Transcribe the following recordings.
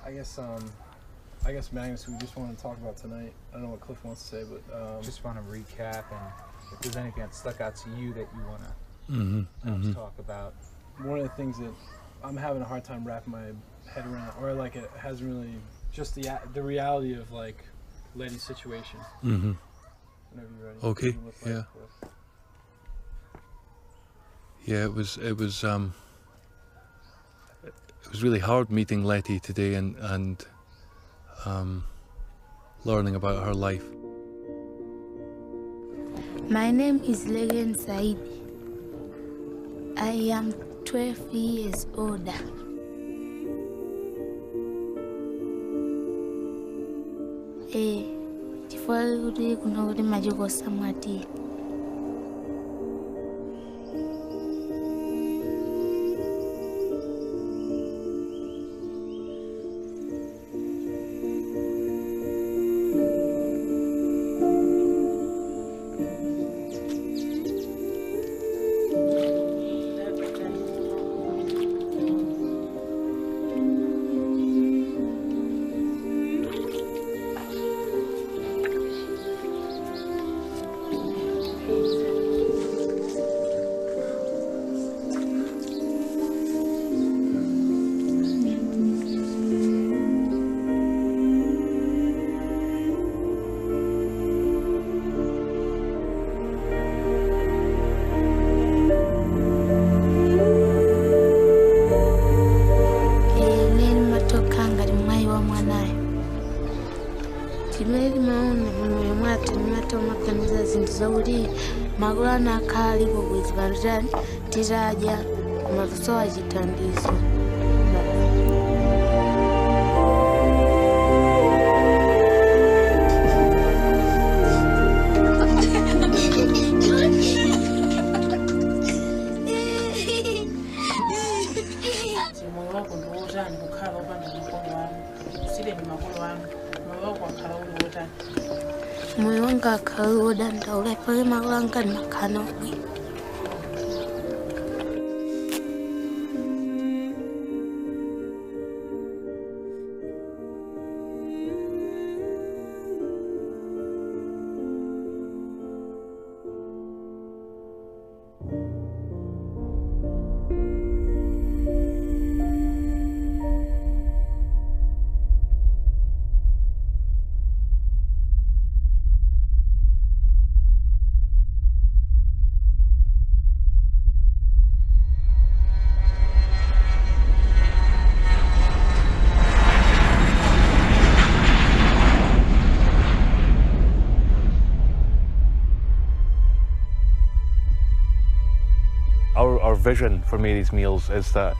I guess Magnus, we just want to talk about tonight. I don't know what Cliff wants to say, but just want to recap, and if there's anything that stuck out to you that you want to talk about. One of the things that I'm having a hard time wrapping my head around, or like it hasn't really, just the reality of like Letty's situation. Whenever you're ready. Okay. Yeah. Yeah. It was really hard meeting Letty today and learning about her life. My name is Legen Saidi. I am 12 years older. Tifali kuna kuti majiko samati. Magulana kali bugwizi barujani tiraja kumavuso ajitandizo. Moyo wangu akauda ndaule pale magulanga makano. Our vision for Mary's Meals is that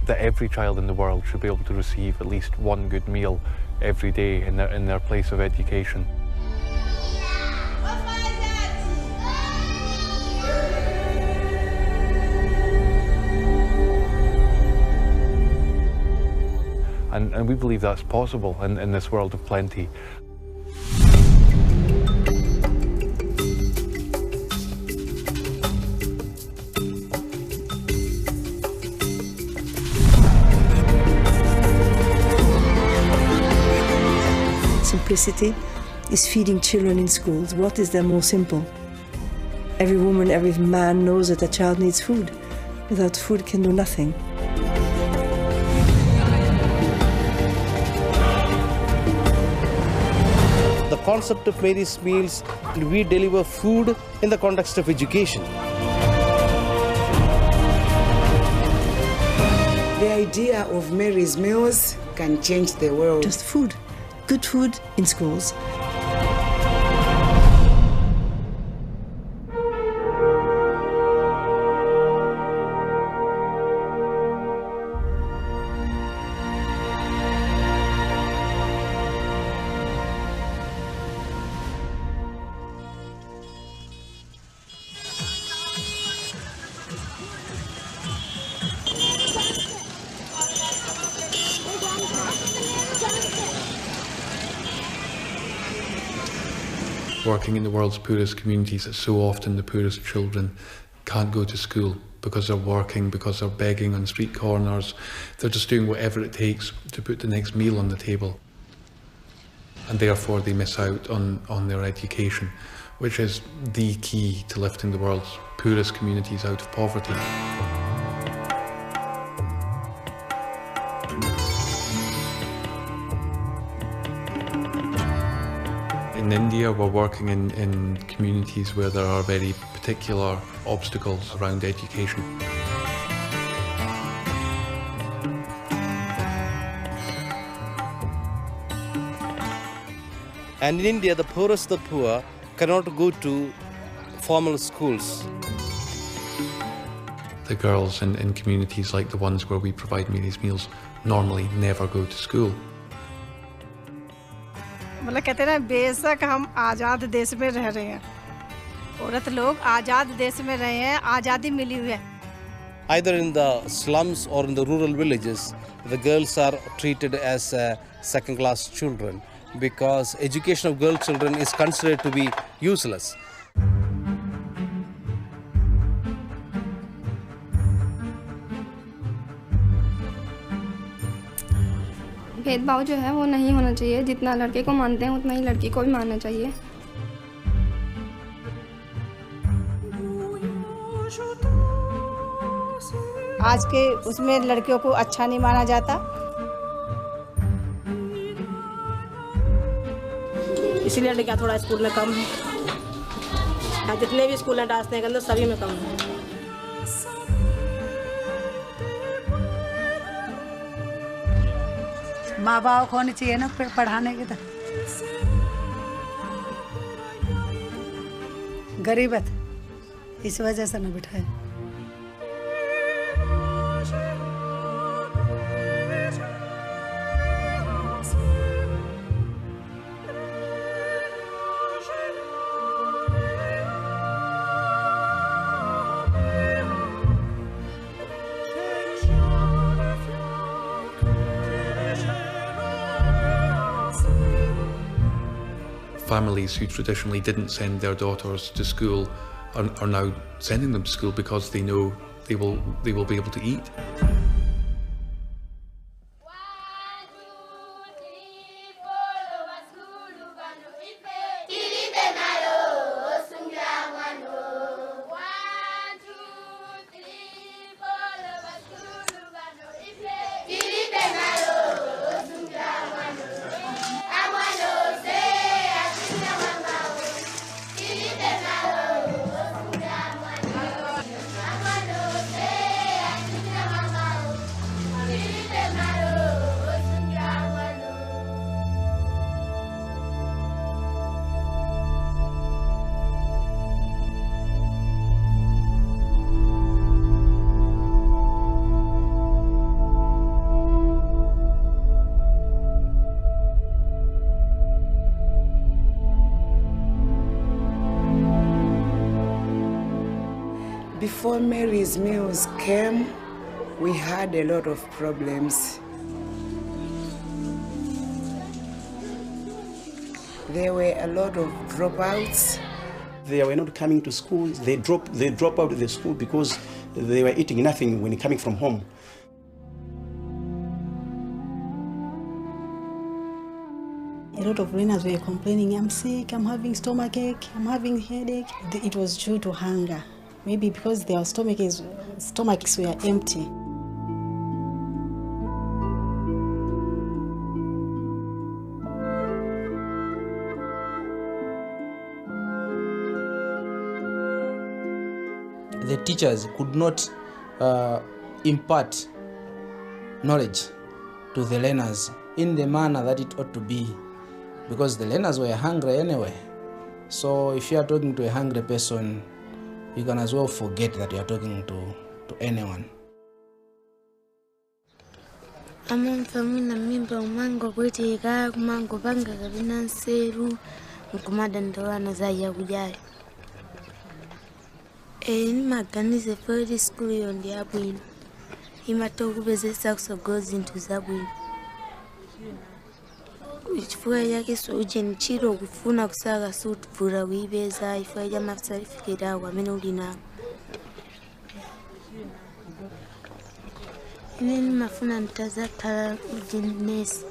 every child in the world should be able to receive at least one good meal every day in their place of education. And we believe that's possible in this world of plenty. Simplicity is feeding children in schools. What is there more simple? Every woman, every man knows that a child needs food. Without food can do nothing. The concept of Mary's Meals, we deliver food in the context of education. The idea of Mary's Meals can change the world. Just food. Good food in schools. Working in the world's poorest communities, so often the poorest children can't go to school because they're working, because they're begging on street corners. They're just doing whatever it takes to put the next meal on the table. And therefore they miss out on their education, which is the key to lifting the world's poorest communities out of poverty. In India, we're working in communities where there are very particular obstacles around education. And in India, the poorest of the poor cannot go to formal schools. The girls in communities like the ones where we provide me these meals normally never go to school. मतलब कहते हैं बेशक हम आज़ाद देश में रह रहे हैं, औरत लोग आज़ाद देश में रहे हैं, आज़ादी मिली हुई है. Either in the slums or in the rural villages, the girls are treated as second-class children because education of girl children is considered to be useless. भेदभाव जो है वो नहीं होना चाहिए, जितना लड़के को मानते हैं उतना ही लड़की को भी मानना चाहिए. आज के उसमें लड़कियों को अच्छा नहीं माना जाता, इसीलिए लड़कियां थोड़ा स्कूल में कम है. जितने भी स्कूल हैं डांसने के अंदर सभी में कम है. माँ बाप को होनी चाहिए ना पढ़ाने की. तो गरीबत इस वजह से न बिठाए. Families who traditionally didn't send their daughters to school are now sending them to school because they know they will be able to eat. Before Mary's meals came, we had a lot of problems. There were a lot of dropouts. They were not coming to school. They drop out of the school because they were eating nothing when coming from home. A lot of learners were complaining, I'm sick, I'm having stomachache, I'm having headache. It was due to hunger. Maybe because their stomachs were empty. The teachers could not impart knowledge to the learners in the manner that it ought to be, because the learners were hungry anyway. So if you are talking to a hungry person, you can as well forget that you are talking to anyone. Amamfamuna mimba umango kweteka kumango panga kabina nseru nkumadandawana zaya kujayo. Nimaganize further school yondi abwino. Imatokubezesa kusogozi into zabwino. Ichifua yake soje nchiro kufuna kusaga suit pura wibeza ifaya mafsarifikira wa meno lina. Nini mafuna nitazakala ujinesi.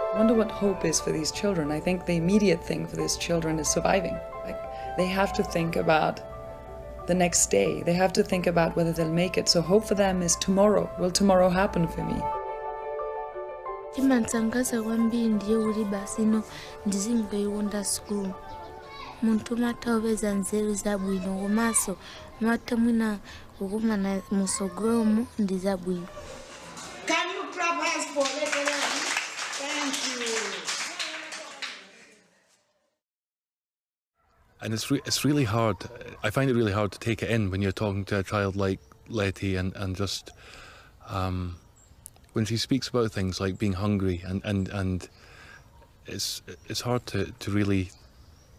I wonder what hope is for these children. I think the immediate thing for these children is surviving. Like, they have to think about the next day. They have to think about whether they'll make it. So hope for them is tomorrow. Will tomorrow happen for me? Chimansangaza kwambiri ndiye uri basi no ndizingaiwonda school. Muntu mata obeza nzeru zabwino komaso mata mwina okumana musogromo ndizabwino. Can you clap hands for Lebanon? Thank you. And it's really hard. I find it really hard to take it in when you're talking to a child like Letty and just when she speaks about things like being hungry and it's hard to really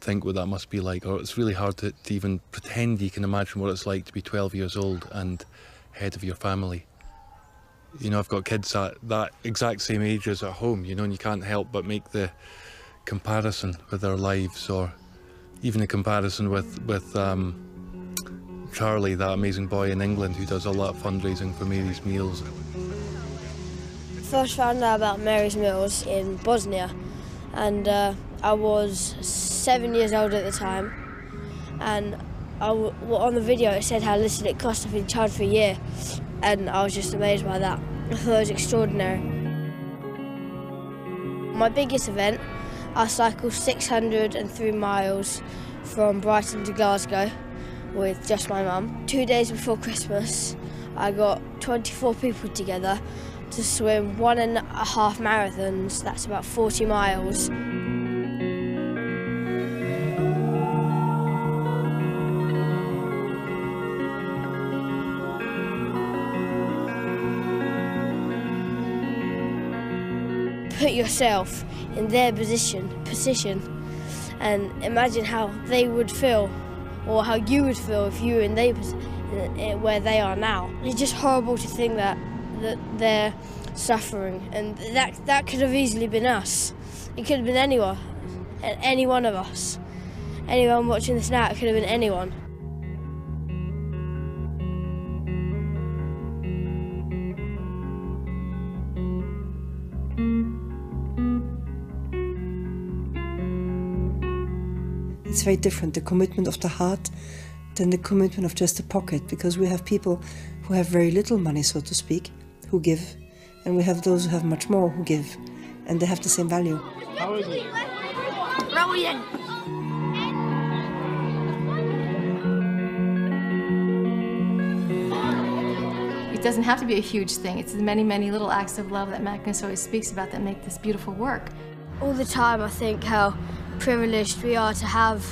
think what that must be like, or it's really hard to even pretend you can imagine what it's like to be 12 years old and head of your family. You know, I've got kids at that exact same age as at home, you know, and you can't help but make the comparison with their lives, or even a comparison with Charlie, that amazing boy in England who does a lot of fundraising for Mary's Meals. First found out about Mary's Meals in Bosnia, and I was 7 years old at the time, and on the video it said how little it cost to feed a child for a year, and I was just amazed by that. I thought it was extraordinary. My biggest event, I cycled 603 miles from Brighton to Glasgow with just my mum. 2 days before Christmas, I got 24 people together to swim 1.5 marathons, that's about 40 miles. Put yourself in their position and imagine how they would feel, or how you would feel if you were in where they are now. It's just horrible to think that they're suffering, and that could have easily been us. It could have been anyone, any one of us. Anyone watching this now, it could have been anyone. It's very different, the commitment of the heart than the commitment of just the pocket, because we have people who have very little money, so to speak, who give, and we have those who have much more who give, and they have the same value. How is it? Brilliant! It doesn't have to be a huge thing. It's the many, many little acts of love that Magnus always speaks about that make this beautiful work. All the time I think how privileged we are to have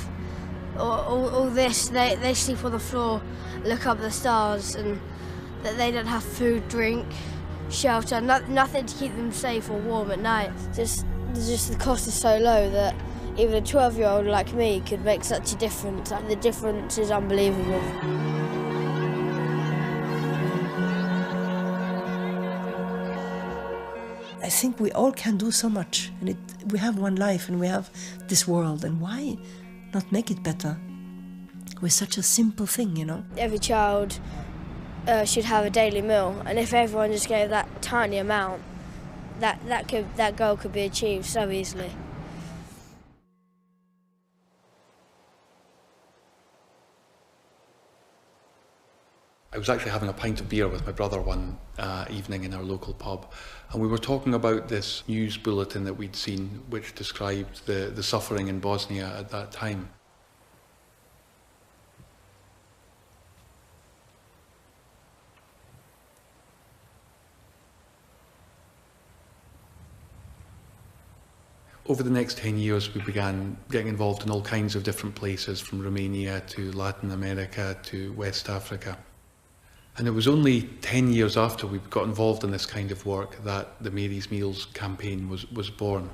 all this. They sleep on the floor, look up at the stars, and that they don't have food, drink, shelter, nothing to keep them safe or warm at night. Just the cost is so low that even a 12-year-old like me could make such a difference. The difference is unbelievable. I think we all can do so much, and we have one life and we have this world, and why not make it better with such a simple thing, you know? Every child should have a daily meal, and if everyone just gave that tiny amount, that goal could be achieved so easily. I was actually having a pint of beer with my brother one evening in our local pub, and we were talking about this news bulletin that we'd seen which described the suffering in Bosnia at that time. Over the next 10 years, we began getting involved in all kinds of different places, from Romania to Latin America to West Africa. And it was only 10 years after we got involved in this kind of work that the Mary's Meals campaign was born.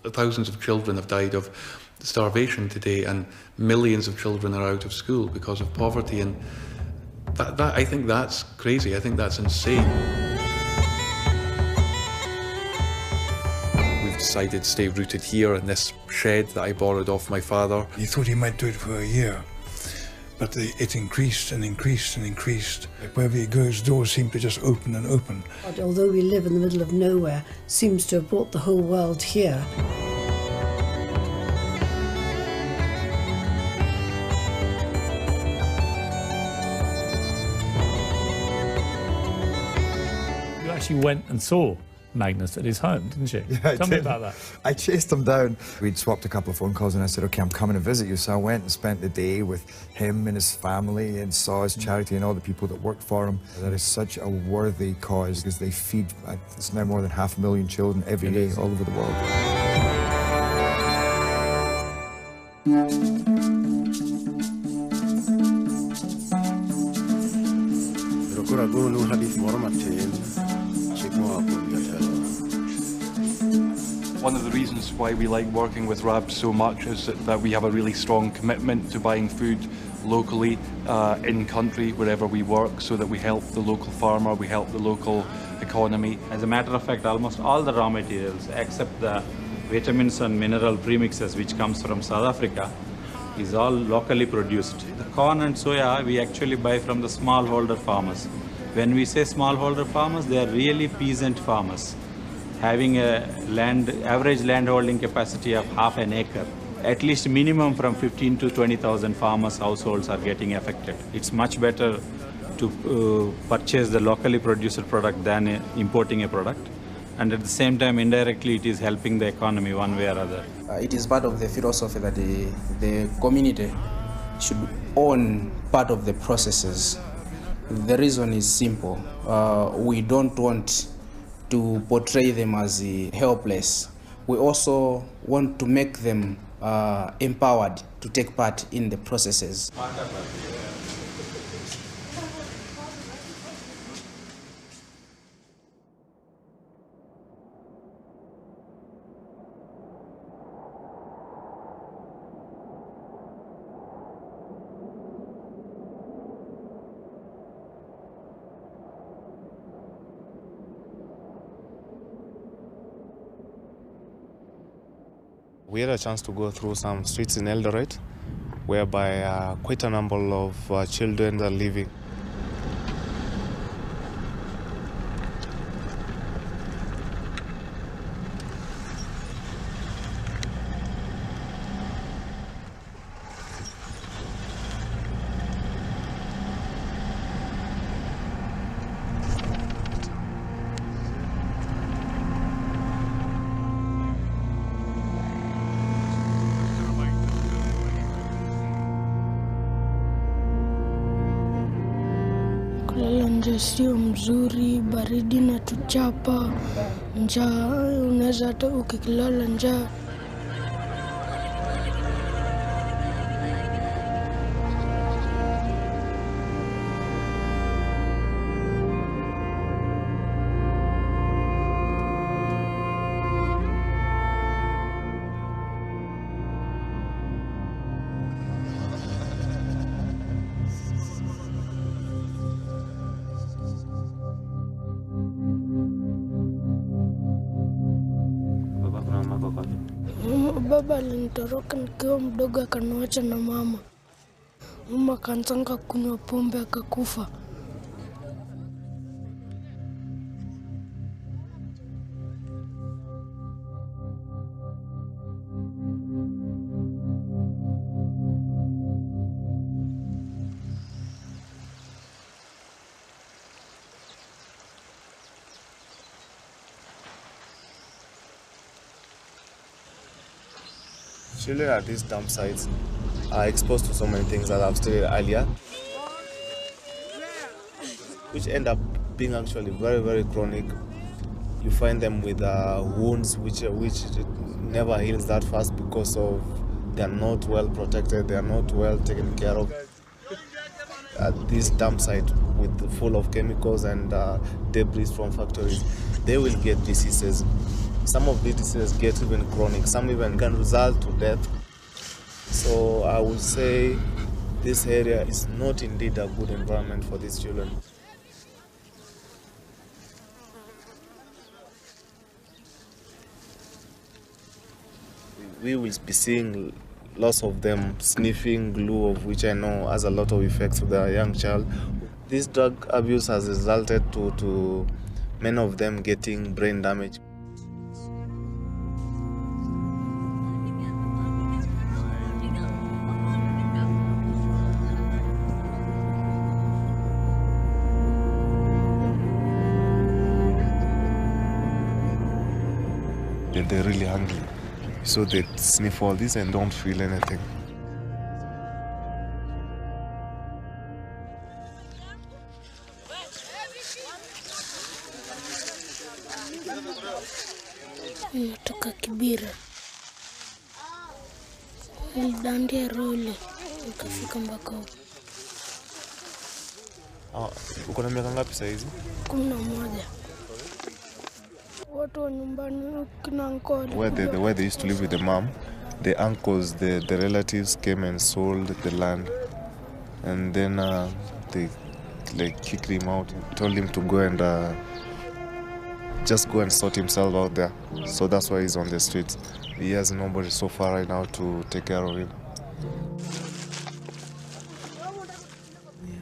Thousands of children have died of starvation today, and millions of children are out of school because of poverty. And I think that's crazy. I think that's insane. Decided to stay rooted here in this shed that I borrowed off my father. He thought he might do it for a year, but it increased and increased and increased. Wherever he goes, doors seem to just open and open. Although we live in the middle of nowhere, seems to have brought the whole world here. You actually went and saw Magnus at his home, didn't you? Yeah, Tell me about that. I chased him down. We'd swapped a couple of phone calls and I said, okay, I'm coming to visit you. So I went and spent the day with him and his family and saw his charity and all the people that worked for him. That is such a worthy cause because they feed, it's now more than 500,000 children every day all over the world. One of the reasons why we like working with RAB so much is that we have a really strong commitment to buying food locally, in country, wherever we work, so that we help the local farmer, we help the local economy. As a matter of fact, almost all the raw materials, except the vitamins and mineral premixes which comes from South Africa, is all locally produced. The corn and soya we actually buy from the smallholder farmers. When we say smallholder farmers, they are really peasant farmers, having a average land holding capacity of half an acre. At least minimum from 15 to 20,000 farmers' households are getting affected. It's much better to purchase the locally produced product than importing a product. And at the same time, indirectly, it is helping the economy one way or other. It is part of the philosophy that the community should own part of the processes. The reason is simple. We don't want to portray them as helpless. We also want to make them empowered to take part in the processes. We had a chance to go through some streets in Eldoret, whereby quite a number of children are living. Nje sio mzuri, baridi na tuchapa, njaa, unaweza hata ukilala njaa. Baba alinitoroka nikiwa mdogo akaniacha na mama. Mama akaanza kunywa pombe akakufa. children at these dump sites are exposed to so many things that I've stated earlier, which end up being actually very, very chronic. You find them with wounds which never heals that fast because of they are not well protected, they are not well taken care of. At this dump site full of chemicals and debris from factories, they will get diseases. Some of these diseases get even chronic, some even can result to death. So I would say this area is not indeed a good environment for these children. We will be seeing lots of them sniffing glue, of which I know has a lot of effects to the young child. This drug abuse has resulted to many of them getting brain damage. They're really hungry. So they sniff all this and don't feel anything. Natoka Kibira. Nilidandia roli nikafika mpaka huko. Uko na miaka ngapi sasa hizi? 11. Watu wa nyumbani kina uncle. Where they used to live with the mom, the uncles, the relatives came and sold the land, and then they like kicked him out, told him to go and just go and sort himself out there. So that's why he's on the streets. He has nobody so far right now to take care of him.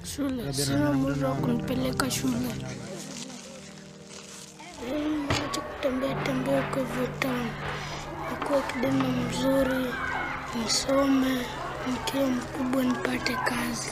Shule, sina muda wa kunipeleka shule. Acha kutembea kwa vitani. Nikuwa kijana mzuri, nisome, nikiwa mkubwa nipate kazi.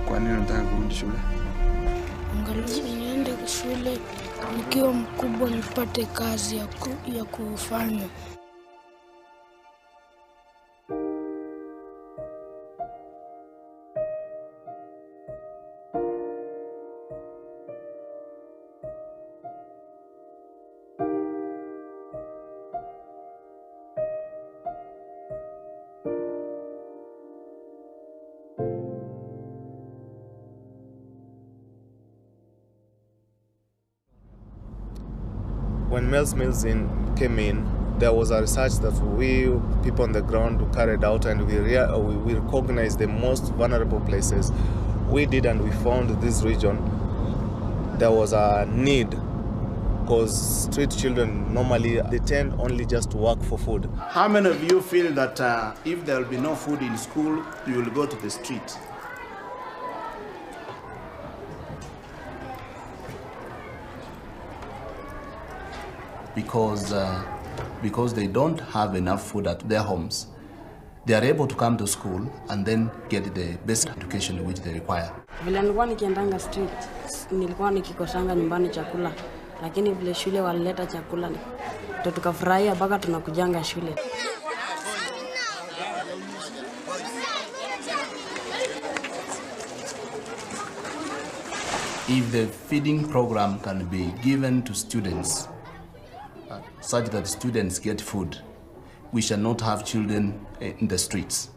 Kwa nini unataka kurudi shule? Angalau niende shule nikiwa mkubwa nipate kazi ya kufanya. When Mel's Mills came in, there was a research that we people on the ground carried out, and we recognized the most vulnerable places. We did, and we found this region. There was a need, because street children normally they tend only just to work for food. How many of you feel that if there will be no food in school, you will go to the street? Because they don't have enough food at their homes, they are able to come to school and then get the basic education which they require. Vile nilikuwa nikiendanga street, nilikuwa nikikosanga nyumbani chakula, lakini vile shule walileta chakula, tukafurahia mpaka tunakujanga shule. If the feeding program can be given to students, such that students get food, we shall not have children in the streets.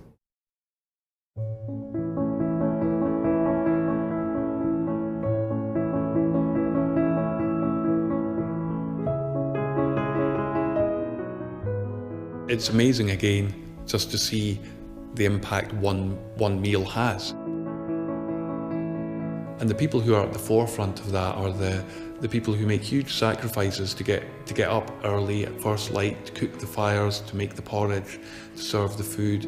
It's amazing again just to see the impact one meal has. And the people who are at the forefront of that are the people who make huge sacrifices to get up early at first light, to cook the fires, to make the porridge, to serve the food.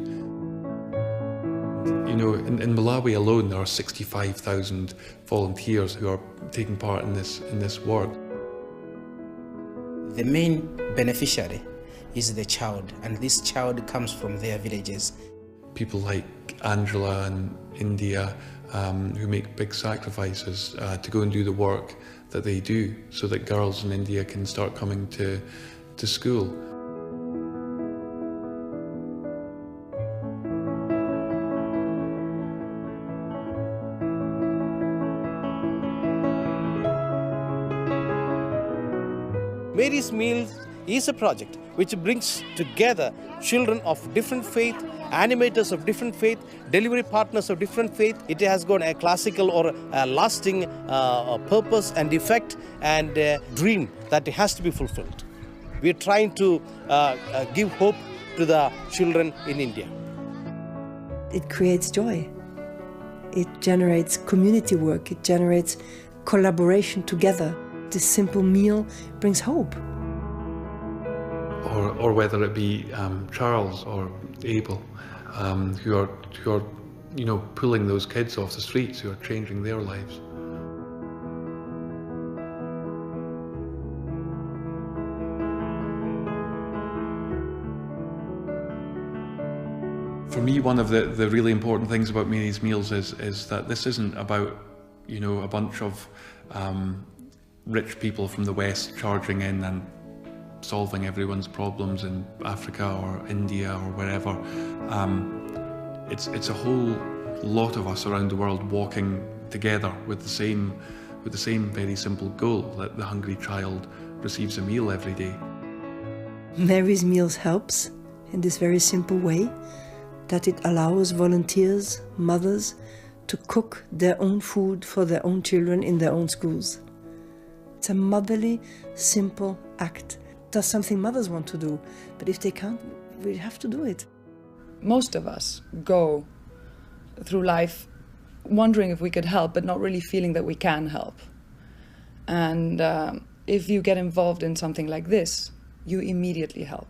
You know, in Malawi alone there are 65,000 volunteers who are taking part in this work. The main beneficiary is the child, and this child comes from their villages. People like Angela and India who make big sacrifices to go and do the work that they do so that girls in India can start coming to school. Mary's Meals is a project which brings together children of different faith, animators of different faith, delivery partners of different faith. It has got a classical or a lasting purpose and effect and dream that has to be fulfilled. We are trying to give hope to the children in India. It creates joy. It generates community work. It generates collaboration together. This simple meal brings hope. Or whether it be Charles or Abel, who are you know, pulling those kids off the streets, who are changing their lives. For me, one of the really important things about Mary's Meals is that this isn't about, you know, a bunch of rich people from the West charging in and solving everyone's problems in Africa or India or wherever. It's a whole lot of us around the world walking together with the same very simple goal, that the hungry child receives a meal every day. Mary's Meals helps in this very simple way, that it allows volunteers, mothers, to cook their own food for their own children in their own schools. It's a motherly, simple act. That's something mothers want to do, but if they can't, we have to do it. Most of us go through life wondering if we could help, but not really feeling that we can help. And if you get involved in something like this, you immediately help.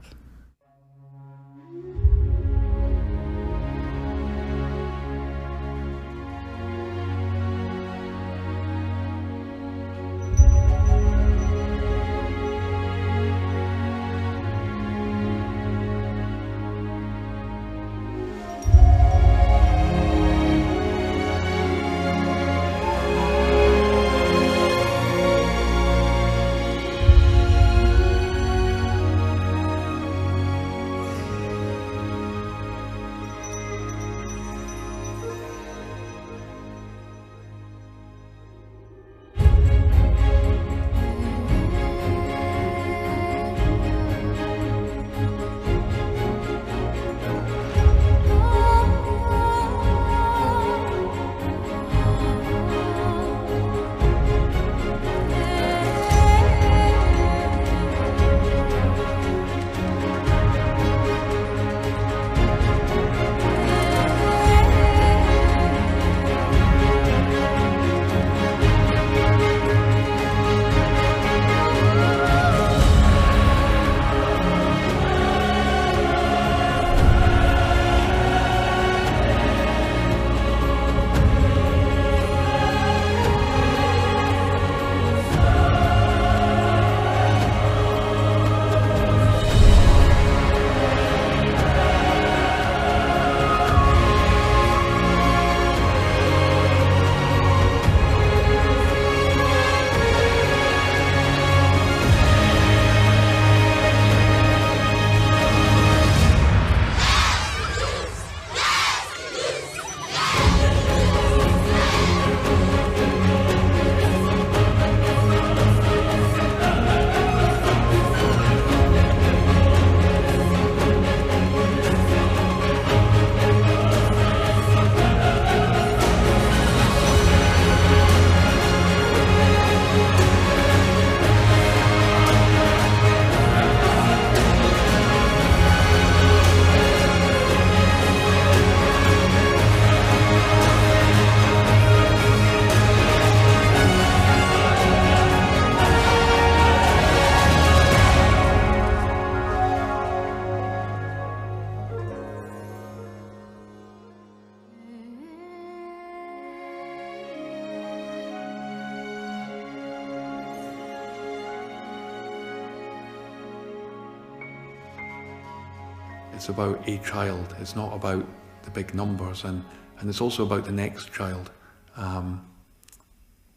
It's about a child. It's not about the big numbers, and it's also about the next child.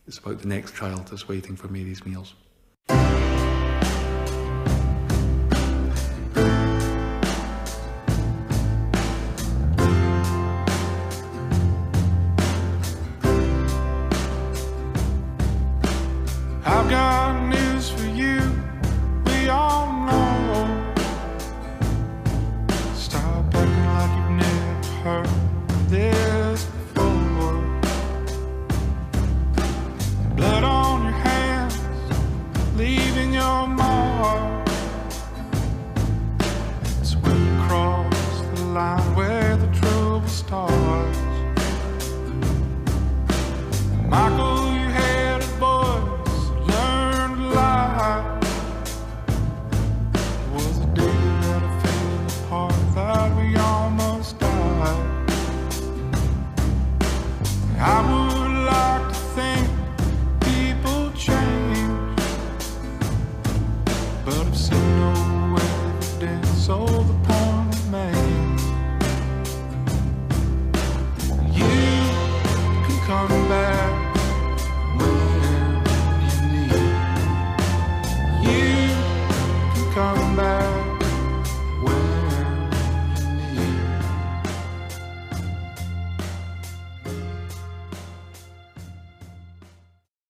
It's about the next child that's waiting for Mary's meals. I've got news for you, we all know. Stop acting like you've never heard this before. Blood on your hands, leaving your mark. It's when you cross the line where the trouble starts. Michael, you had a voice, learned to lie. It was the day that I fell apart, that we almost died. I would like to think people change, but I've seen no evidence of the point remains. You can come back